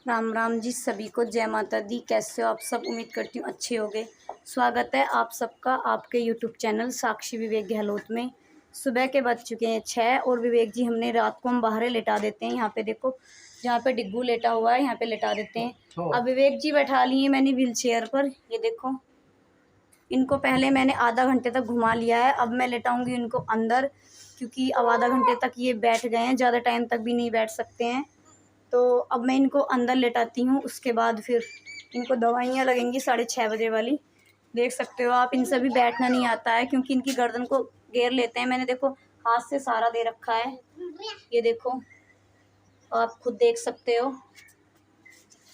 राम राम जी सभी को, जय माता दी। कैसे हो आप सब? उम्मीद करती हूँ अच्छे होंगे। स्वागत है आप सबका आपके यूट्यूब चैनल साक्षी विवेक गहलोत में। सुबह के बज चुके हैं 6 और विवेक जी हमने रात को हम बाहर लेटा देते हैं। यहाँ पे देखो, जहाँ पे डिग्गू लेटा हुआ है यहाँ पे लेटा देते हैं। अब विवेक जी बैठा लिए मैंने व्हील चेयर पर। ये देखो, इनको पहले मैंने आधा घंटे तक घुमा लिया है। अब मैं लेटाऊंगी इनको अंदर, क्योंकि अब आधा घंटे तक ये बैठ गए हैं, ज़्यादा टाइम तक भी नहीं बैठ सकते हैं। तो अब मैं इनको अंदर लेटाती हूँ, उसके बाद फिर इनको दवाइयाँ लगेंगी 6:30 बजे वाली। देख सकते हो आप, इनसे भी बैठना नहीं आता है क्योंकि इनकी गर्दन को घेर लेते हैं। मैंने देखो हाथ से सहारा दे रखा है, ये देखो, आप खुद देख सकते हो।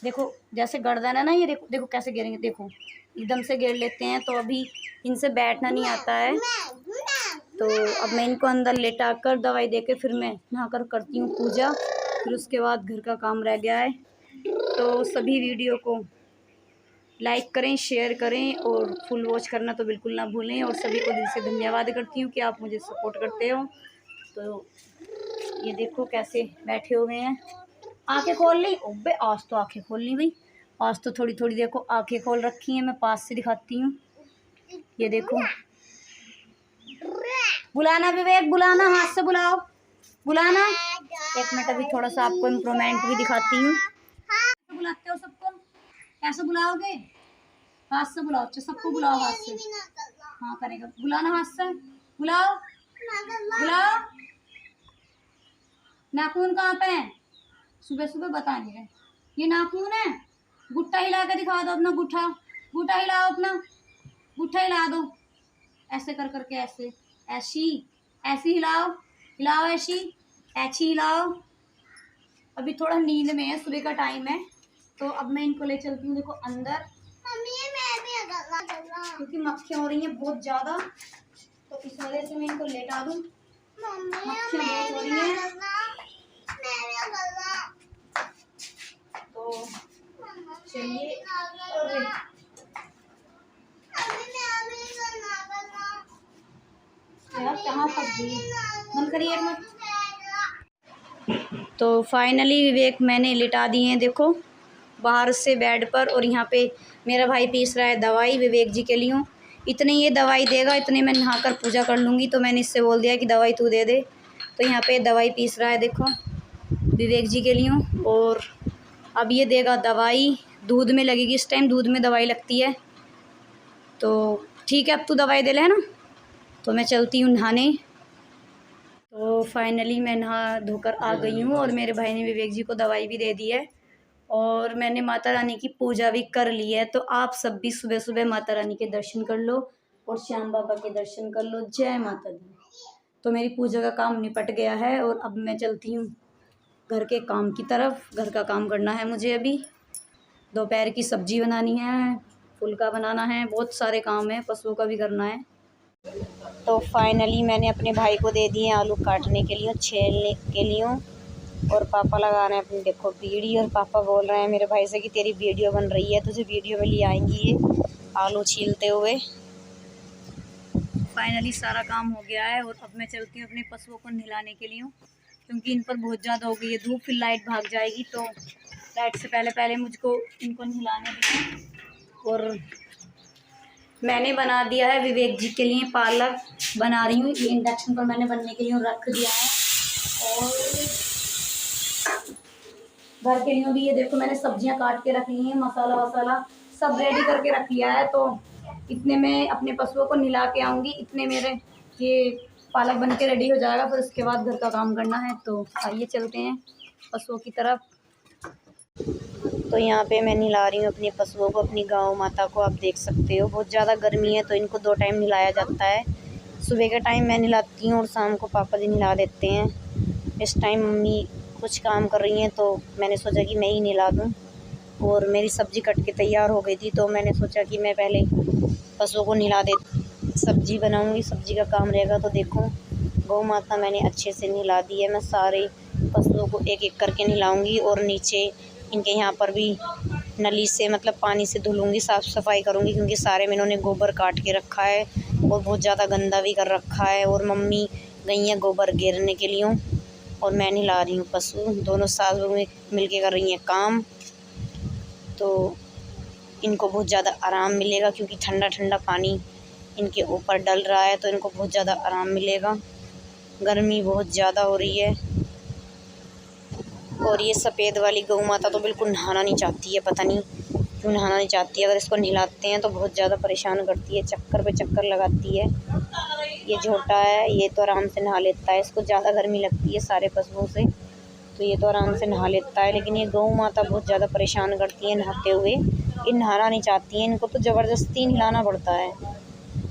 देखो जैसे गर्दन है ना, ये देखो देखो कैसे घेरेंगे, देखो एकदम से घेर लेते हैं। तो अभी इनसे बैठना नहीं आता है। तो अब मैं इनको अंदर लेटा कर दवाई दे के फिर मैं नहा कर करती हूँ पूजा। फिर उसके बाद घर का काम रह गया है। तो सभी वीडियो को लाइक करें, शेयर करें और फुल वॉच करना तो बिल्कुल ना भूलें। और सभी को दिल से धन्यवाद करती हूँ कि आप मुझे सपोर्ट करते हो। तो ये देखो कैसे बैठे हुए हैं। आंखें खोल ली? ओबे आज तो आंखें खोल ली भाई, आज तो थोड़ी थोड़ी देखो आंखें खोल रखी हैं। मैं पास से दिखाती हूँ, ये देखो। बुलाना विवेक, बुलाना, हाथ से बुलाओ, बुलाना। एक मिनट, अभी थोड़ा सा आपको इम्प्रूवमेंट भी दिखाती हूँ। बुलाते हो सबको, कैसे बुलाओगे? हाथ से बुलाओ, अच्छा सबको बुलाओ हाथ से। हाँ करेगा, बुलाना हाथ से, बुलाओ बुलाओ। नाखून कहाँ पे है? सुबह सुबह बता नहीं रहे। ये नाखून है, गुट्टा हिला के दिखा दो अपना गुट्ठा, गुट्ठा हिलाओ अपना, गुट्ठा हिला दो ऐसे कर करके, ऐसे ऐसी ऐसी हिलाओ, हिलाओ ऐसी ऐसी हिलाओ। अभी थोड़ा नींद में है, सुबह का टाइम है। तो अब मैं इनको ले चलती हूँ देखो अंदर, क्योंकि मक्खियाँ हो रही हैं बहुत ज़्यादा। तो इस वजह से मैं इनको लेटा दूँ, मक्खियाँ बहुत हो रही हैं। तो चलिए, कहाँ फंस गई, बंद करिए एक मिनट। तो फाइनली विवेक मैंने लिटा दिए हैं देखो बाहर से बेड पर। और यहाँ पे मेरा भाई पीस रहा है दवाई विवेक जी के लिए। इतने ये दवाई देगा, इतने मैं नहाकर पूजा कर लूँगी। तो मैंने इससे बोल दिया कि दवाई तू दे दे। तो यहाँ पे दवाई पीस रहा है देखो विवेक जी के लिए। और अब ये देगा दवाई, दूध में लगेगी इस टाइम, दूध में दवाई लगती है। तो ठीक है, अब तू दवाई दे ले, है ना। तो मैं चलती हूँ नहाने। तो फाइनली मैं नहा धोकर आ गई हूँ और मेरे भाई ने विवेक जी को दवाई भी दे दी है। और मैंने माता रानी की पूजा भी कर ली है। तो आप सब भी सुबह सुबह माता रानी के दर्शन कर लो और श्याम बाबा के दर्शन कर लो। जय माता दी। तो मेरी पूजा का काम निपट गया है और अब मैं चलती हूँ घर के काम की तरफ। घर का काम करना है मुझे अभी, दोपहर की सब्जी बनानी है, फुल्का बनाना है, बहुत सारे काम है, पशुओं का भी करना है। तो फाइनली मैंने अपने भाई को दे दिए आलू काटने के लिए, छीलने के लिए। और पापा लगा रहे हैं अपनी देखो बीड़ी। और पापा बोल रहे हैं मेरे भाई से कि तेरी वीडियो बन रही है, तुझे वीडियो में ले आएंगी ये आलू छीलते हुए। फाइनली सारा काम हो गया है और अब मैं चलती हूँ अपने पशुओं को नहलाने के लिए, क्योंकि इन पर बहुत ज़्यादा हो गई है धूप, फिर लाइट भाग जाएगी। तो लाइट से पहले पहले मुझको इनको नहलाने दें। और मैंने बना दिया है विवेक जी के लिए पालक बना रही हूँ। ये इंडक्शन पर मैंने बनने के लिए रख दिया है। और घर के लिए भी ये देखो मैंने सब्जियां काट के रख ली हैं, मसाला वसाला सब रेडी करके रख लिया है। तो इतने में अपने पशुओं को नहला के आऊँगी, इतने मेरे ये पालक बन के रेडी हो जाएगा। फिर उसके बाद घर का काम करना है। तो आइए चलते हैं पशुओं की तरफ। तो यहाँ पे मैं नहला रही हूँ अपने पशुओं को, अपनी गाँव माता को। आप देख सकते हो बहुत ज़्यादा गर्मी है तो इनको 2 टाइम नहलाया जाता है। सुबह के टाइम मैं नहलाती हूँ और शाम को पापा जी नहला देते हैं। इस टाइम मम्मी कुछ काम कर रही हैं तो मैंने सोचा कि मैं ही नहला दूँ। और मेरी सब्ज़ी कट के तैयार हो गई थी तो मैंने सोचा कि मैं पहले पशुओं को नहला दे, सब्ज़ी बनाऊँगी, सब्ज़ी का काम रहेगा। तो देखो गौ माता मैंने अच्छे से नहला दी है। मैं सारे पशुओं को एक एक करके नहलाऊँगी और नीचे इनके यहाँ पर भी नली से मतलब पानी से धुलूँगी, साफ़ सफाई करूँगी, क्योंकि सारे में इन्होंने गोबर काट के रखा है और बहुत ज़्यादा गंदा भी कर रखा है। और मम्मी गई है गोबर घेरने के लिए और मैं नहला रही हूँ पशु। दोनों सास बहू मिल के कर रही हैं काम। तो इनको बहुत ज़्यादा आराम मिलेगा, क्योंकि ठंडा ठंडा पानी इनके ऊपर डल रहा है तो इनको बहुत ज़्यादा आराम मिलेगा। गर्मी बहुत ज़्यादा हो रही है। और ये सफ़ेद वाली गौ माता तो बिल्कुल नहाना नहीं चाहती है, पता नहीं क्यों नहाना नहीं चाहती है। अगर इसको नहलाते हैं तो बहुत ज़्यादा परेशान करती है, चक्कर पे चक्कर लगाती है। ये छोटा है, ये तो आराम से नहा लेता है। इसको ज़्यादा गर्मी लगती है सारे पशुओं से, तो ये तो आराम से नहा लेता है। लेकिन ये गौ माता बहुत ज़्यादा परेशान करती है नहाते हुए। ये नहाना नहीं चाहती हैं, इनको तो ज़बरदस्ती नहलाना पड़ता है।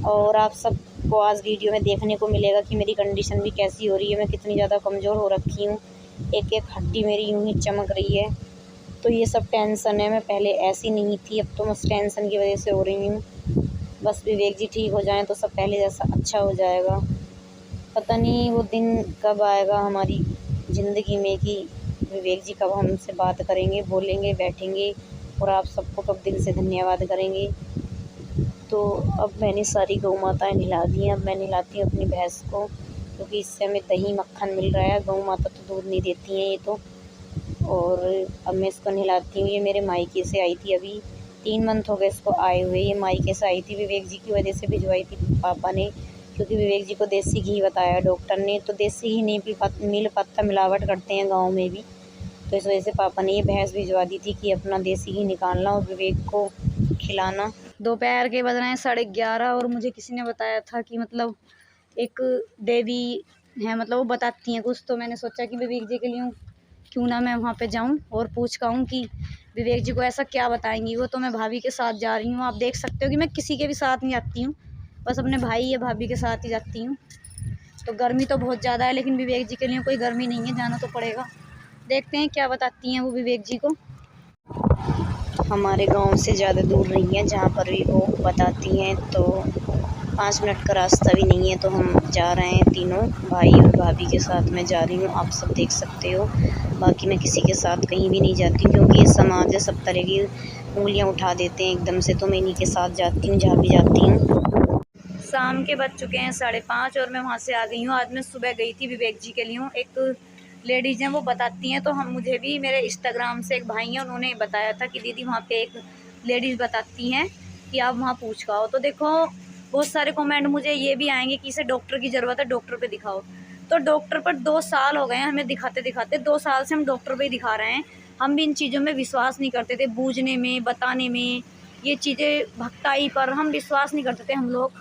और आप सबको आज वीडियो में देखने को मिलेगा कि मेरी कंडीशन भी कैसी हो रही है, मैं कितनी ज़्यादा कमज़ोर हो रखी हूँ। एक एक हड्डी मेरी यूँ ही चमक रही है। तो ये सब टेंशन है, मैं पहले ऐसी नहीं थी, अब तो बस टेंशन की वजह से हो रही हूँ। बस विवेक जी ठीक हो जाएं तो सब पहले जैसा अच्छा हो जाएगा। पता नहीं वो दिन कब आएगा हमारी ज़िंदगी में कि विवेक जी कब हमसे बात करेंगे, बोलेंगे, बैठेंगे और आप सबको कब दिल से धन्यवाद करेंगे। तो अब मैंने सारी गौ माताएँ नहला दी हैं। अब मैं नहलाती हूँ अपनी भैंस को, क्योंकि इससे हमें दही मक्खन मिल रहा है। गौ माता तो दूध नहीं देती हैं ये तो। और अब मैं इसको नहलाती हूँ। ये मेरे मायके से आई थी, अभी 3 मंथ हो गए इसको आए हुए। ये मायके से आई थी, विवेक जी की वजह से भिजवाई थी पापा ने, क्योंकि विवेक जी को देसी घी बताया डॉक्टर ने। तो देसी घी नहीं मिल पाता, मिलावट करते हैं गाँव में भी। तो इस वजह से पापा ने ये भैंस भिजवा दी थी कि अपना देसी घी निकालना और विवेक को खिलाना। दोपहर के बज रहे हैं 11:30 और मुझे किसी ने बताया था कि मतलब एक देवी है, मतलब वो बताती हैं कुछ। तो मैंने सोचा कि विवेक जी के लिए क्यों ना मैं वहाँ पे जाऊँ और पूछ पाऊँ कि विवेक जी को ऐसा क्या बताएंगी वो। तो मैं भाभी के साथ जा रही हूँ। आप देख सकते हो कि मैं किसी के भी साथ नहीं जाती हूँ, बस अपने भाई या भाभी के साथ ही जाती हूँ। तो गर्मी तो बहुत ज़्यादा है, लेकिन विवेक जी के लिए कोई गर्मी नहीं है, जाना तो पड़ेगा। देखते हैं क्या बताती हैं वो विवेक जी को। हमारे गांव से ज़्यादा दूर नहीं है जहाँ पर भी वो बताती हैं, तो 5 मिनट का रास्ता भी नहीं है। तो हम जा रहे हैं, तीनों भाई और भाभी के साथ मैं जा रही हूँ, आप सब देख सकते हो। बाकी मैं किसी के साथ कहीं भी नहीं जाती, क्योंकि ये समाज है, सब तरह की उंगलियाँ उठा देते हैं एकदम से। तो मैं इन्हीं के साथ जाती हूँ जहाँ भी जाती हूँ। शाम के बज चुके हैं 5:30 और मैं वहाँ से आ गई हूँ। आज मैं सुबह गई थी विवेक जी के लिए। एक लेडीज़ हैं वो बताती हैं, तो हम मुझे भी मेरे इंस्टाग्राम से एक भाई हैं, उन्होंने बताया था कि दीदी वहाँ पे एक लेडीज़ बताती हैं कि आप वहाँ पूछ के आओ। तो देखो बहुत सारे कमेंट मुझे ये भी आएंगे कि इसे डॉक्टर की ज़रूरत है, डॉक्टर पे दिखाओ। तो डॉक्टर पर 2 साल हो गए हैं हमें दिखाते दिखाते। 2 साल से हम डॉक्टर पे ही दिखा रहे हैं। हम भी इन चीज़ों में विश्वास नहीं करते थे, बूझने में, बताने में, ये चीज़ें भक्ताई पर हम विश्वास नहीं करते थे। हम लोग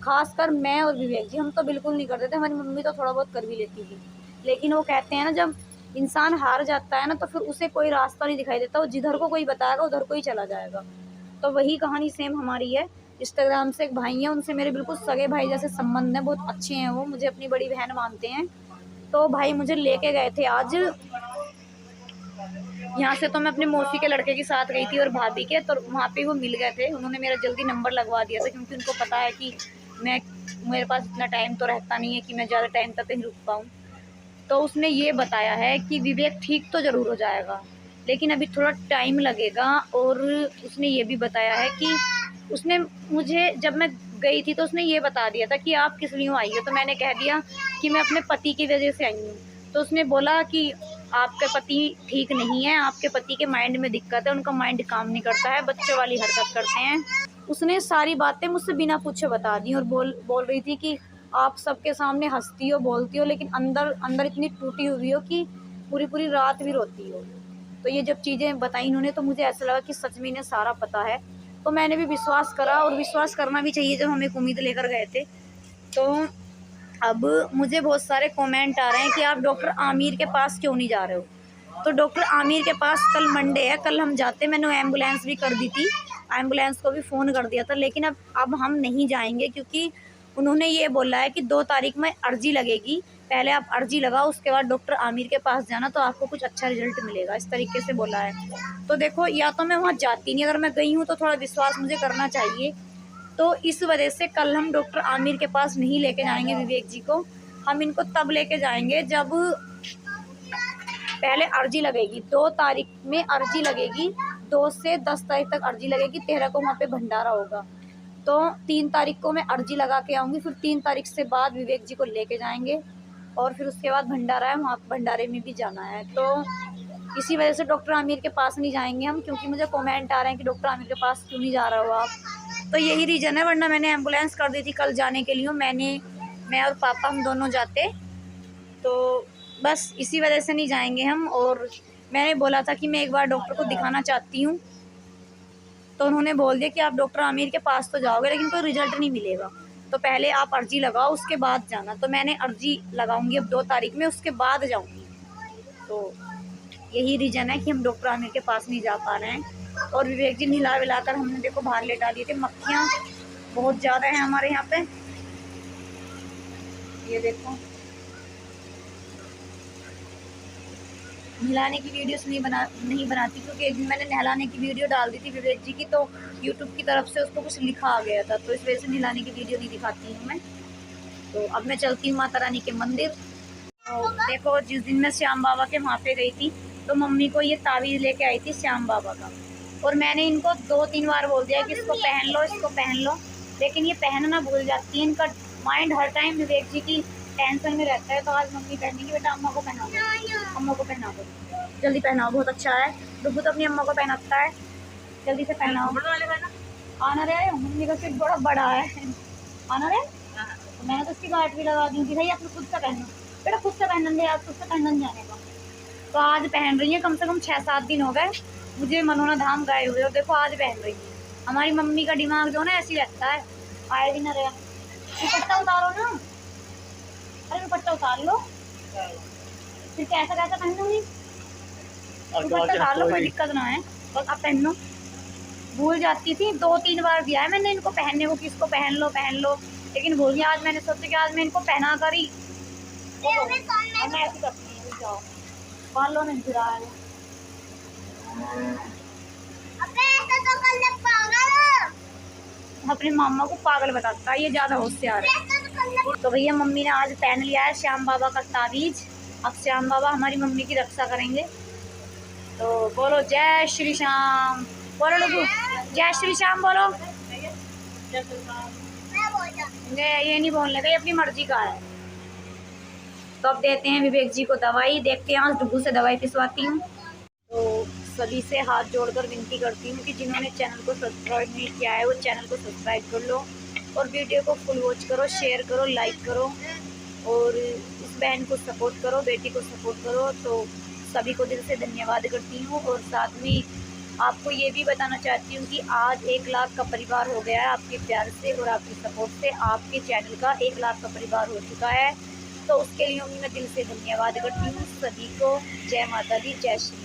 खासकर मैं और विवेक जी, हम तो बिल्कुल नहीं करते थे। हमारी मम्मी तो थोड़ा बहुत कर भी लेती थी, लेकिन वो कहते हैं ना, जब इंसान हार जाता है ना तो फिर उसे कोई रास्ता नहीं दिखाई देता, वो जिधर को कोई बताएगा उधर को ही चला जाएगा। तो वही कहानी सेम हमारी है। इंस्टाग्राम से एक भाई है, उनसे मेरे बिल्कुल सगे भाई जैसे संबंध हैं, बहुत अच्छे हैं वो, मुझे अपनी बड़ी बहन मानते हैं। तो भाई मुझे लेके गए थे आज यहाँ से। तो मैं अपने मौसी के लड़के के साथ गई थी और भाभी के, तो वहाँ पे वो मिल गए थे। उन्होंने मेरा जल्दी नंबर लगवा दिया था, क्योंकि उनको पता है कि मेरे पास इतना टाइम तो रहता नहीं है कि मैं ज़्यादा टाइम तक कहीं रुक पाऊँ। तो उसने ये बताया है कि विवेक ठीक तो ज़रूर हो जाएगा, लेकिन अभी थोड़ा टाइम लगेगा। और उसने ये भी बताया है कि उसने मुझे, जब मैं गई थी तो उसने ये बता दिया था कि आप किस लिए आई हो। तो मैंने कह दिया कि मैं अपने पति की वजह से आई हूँ। तो उसने बोला कि आपके पति ठीक नहीं है, आपके पति के माइंड में दिक्कत है, उनका माइंड काम नहीं करता है, बच्चों वाली हरकत करते हैं। उसने सारी बातें मुझसे बिना पूछे बता दी और बोल रही थी कि आप सबके सामने हंसती हो, बोलती हो, लेकिन अंदर अंदर इतनी टूटी हुई हो कि पूरी पूरी रात भी रोती हो। तो ये जब चीज़ें बताई इन्होंने तो मुझे ऐसा लगा कि सच में इन्हें सारा पता है। तो मैंने भी विश्वास करा, और विश्वास करना भी चाहिए जब हम एक उम्मीद लेकर गए थे। तो अब मुझे बहुत सारे कमेंट आ रहे हैं कि आप डॉक्टर आमिर के पास क्यों नहीं जा रहे हो। तो डॉक्टर आमिर के पास कल मंडे है, कल हम जाते। मैंने एम्बुलेंस भी कर दी थी, एम्बुलेंस को भी फ़ोन कर दिया था, लेकिन अब हम नहीं जाएंगे, क्योंकि उन्होंने ये बोला है कि 2 तारीख में अर्जी लगेगी। पहले आप अर्जी लगाओ, उसके बाद डॉक्टर आमिर के पास जाना तो आपको कुछ अच्छा रिजल्ट मिलेगा, इस तरीके से बोला है। तो देखो, या तो मैं वहाँ जाती नहीं, अगर मैं गई हूँ तो थोड़ा विश्वास मुझे करना चाहिए। तो इस वजह से कल हम डॉक्टर आमिर के पास नहीं लेके जाएंगे विवेक जी को। हम इनको तब लेके जाएंगे जब पहले अर्जी लगेगी। 2 तारीख में अर्जी लगेगी, 2 से 10 तारीख तक अर्जी लगेगी, 13 को वहाँ पे भंडारा होगा। तो 3 तारीख को मैं अर्जी लगा के आऊँगी, फिर 3 तारीख से बाद विवेक जी को लेके जाएंगे, और फिर उसके बाद भंडारा है, वहाँ भंडारे में भी जाना है। तो इसी वजह से डॉक्टर आमिर के पास नहीं जाएंगे हम, क्योंकि मुझे कमेंट आ रहे हैं कि डॉक्टर आमिर के पास क्यों नहीं जा रहे हो आप। तो यही रीज़न है, वरना मैंने एम्बुलेंस कर दी थी कल जाने के लिए। मैं और पापा हम दोनों जाते, तो बस इसी वजह से नहीं जाएंगे हम। और मैंने बोला था कि मैं एक बार डॉक्टर को दिखाना चाहती हूँ, तो उन्होंने बोल दिया कि आप डॉक्टर आमिर के पास तो जाओगे लेकिन कोई रिजल्ट नहीं मिलेगा, तो पहले आप अर्जी लगाओ उसके बाद जाना। तो मैंने अर्जी लगाऊंगी अब 2 तारीख में, उसके बाद जाऊंगी। तो यही रीज़न है कि हम डॉक्टर आमिर के पास नहीं जा पा रहे हैं। और विवेक जी हिला विलाकर हमने देखो बाहर लेटा दिए थे। मक्खियाँ बहुत ज़्यादा हैं हमारे यहाँ पे, ये देखो। नहलाने की वीडियोस नहीं बनाती, क्योंकि एक दिन मैंने नहलाने की वीडियो डाल दी थी विवेक जी की, तो यूट्यूब की तरफ से उसको कुछ लिखा आ गया था, तो इस वजह से नहलाने की वीडियो नहीं दिखाती हूँ मैं। तो अब मैं चलती हूँ माता रानी के मंदिर। तो देखो, जिस दिन मैं श्याम बाबा के वहाँ पे गई थी, तो मम्मी को ये तावीज़ लेके आई थी श्याम बाबा का, और मैंने इनको 2-3 बार बोल दिया कि इसको पहन लो, इसको पहन लो, लेकिन ये पहनना भूल जाती है। इनका माइंड हर टाइम विवेक जी की टेंशन में रहता है। तो आज मम्मी पहनेगी, बेटा अम्मा को पहना दो, अम्मा को पहना दो, जल्दी पहनाओ, बहुत अच्छा है। डुब्बू तो अपनी अम्मा को पहनाता है, जल्दी से पहनाओ। आना रहे, मम्मी का सिर बड़ा बड़ा है, आना रहे। तो मैंने तो उसकी गांठ भी लगा दी थी, भाई अपने खुद से पहनो बेटा, खुद से पहनन दे, आप खुद से पहनन जाने का। तो आज पहन रही है, कम से कम 6-7 दिन हो गए मुझे मनोना धाम गए हुए, और देखो आज पहन रही है। हमारी मम्मी का दिमाग जो ना ऐसी रहता है, आए दिन रहे। दुपट्टा उतारो ना, अरे दुपट्टा उतार लो, फिर कैसा कैसा पहनूंगी। दुपट्टा उतार लो, कोई दिक्कत ना है, बस आप पहन लो। भूल जाती थी, 2-3 बार दिया है मैंने इनको पहनने को कि इसको पहन लो, लेकिन भूल गया। आज मैंने सोचा कि आज मैं इनको पहना कर ही मैं ऐसी करती हूँ। जाओ मान लो, नहीं फिरा है अपने मामा को पागल बताता है, ये ज़्यादा होशियार है। तो भैया मम्मी ने आज पहन लिया है श्याम बाबा का तावीज़। अब श्याम बाबा हमारी मम्मी की रक्षा करेंगे। तो बोलो जय श्री श्याम, बोलो लोगों जय श्री श्याम बोलो। ये नहीं बोलने का, ये अपनी मर्जी का है। तो अब देते हैं विवेक जी को दवाई, देखते हैं आज डुब्बू से दवाई पिसवाती हूँ। तो सभी से हाथ जोड़कर विनती करती हूँ कि जिन्होंने चैनल को सब्सक्राइब नहीं किया है वो चैनल को सब्सक्राइब कर लो, और वीडियो को फुल वॉच करो, शेयर करो, लाइक करो, और इस बहन को सपोर्ट करो, बेटी को सपोर्ट करो। तो सभी को दिल से धन्यवाद करती हूँ। और साथ में आपको ये भी बताना चाहती हूँ कि आज 1 लाख का परिवार हो गया है आपके प्यार से और आपकी सपोर्ट से। आपके चैनल का 1 लाख का परिवार हो चुका है, तो उसके लिए मैं दिल से धन्यवाद करती हूँ सभी को। जय माता दी, जय श्री।